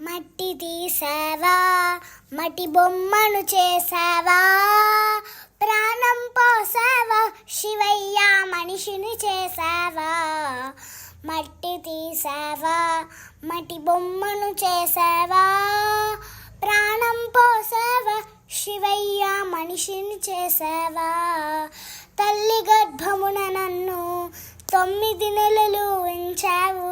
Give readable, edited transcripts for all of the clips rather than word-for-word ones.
మట్టి తీసావా, మట్టి బొమ్మను చేసావా, ప్రాణం పోసావా శివయ్య మనిషిని చేసావా. మట్టి తీసావా, మట్టి బొమ్మను చేసావా, ప్రాణం పోసావా శివయ్య మనిషిని చేసావా. తల్లి గర్భమున నన్ను 9 నెలలు ఉంచావు,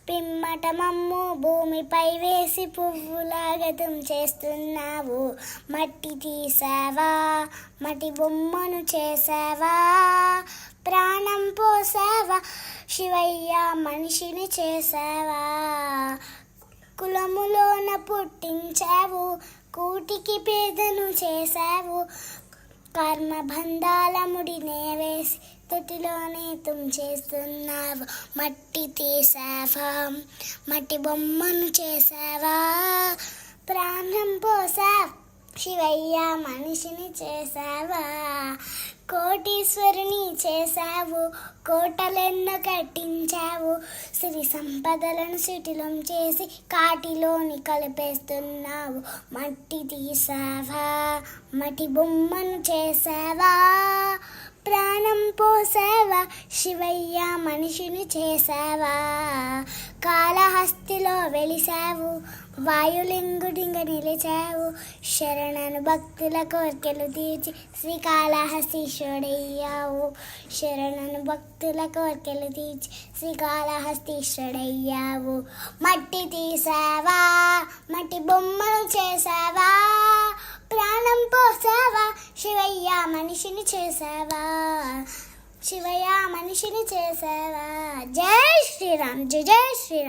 పిమ్మట మమ్ము భూమిపై వేసి పువ్వులాగతం చేస్తున్నావు. మట్టి తీసావా, మట్టి బొమ్మను చేసావా, ప్రాణం పోసావా శివయ్య మనిషిని చేసావా. కులములోన పుట్టించావు, కూటికి పేదను చేసావు, కర్మబంధాల ముడినే వేసి తొట్టిలోనే చేస్తున్నావు. మట్టి తీసావా, మట్టి బొమ్మను చేసావా, ప్రాణం పోసావా శివయ్య మనిషిని చేసావా. కోటీశ్వరుని చేసావు, కోటలెన్నో కట్టించావు, సిరి సంపదలను శిథిలం చేసి కాటిలోని కలిపేస్తున్నావు. మట్టి తీసావా, మట్టి బొమ్మను చేసావా, ప్రాణం పోసావా శివయ్య మనిషిని చేసావా. కాళహస్తిలో వెలిసావు, వాయులింగుడిగా నిలిచావు, శరణను భక్తుల కోర్కెలు తీర్చి శ్రీకాళహస్తీశ్వరుడయ్యావు. శరణను భక్తుల కోర్కెలు తీర్చి శ్రీకాళహస్తీశ్వరుడయ్యావు. మట్టి తీసావా, మట్టి బొమ్మను చేసావా, ప్రాణం పోసావా శివయ్య మనిషిని చేసావా. శివయ్య మనిషిని చేసావా. జై శ్రీరామ్, జై జై శ్రీరామ్.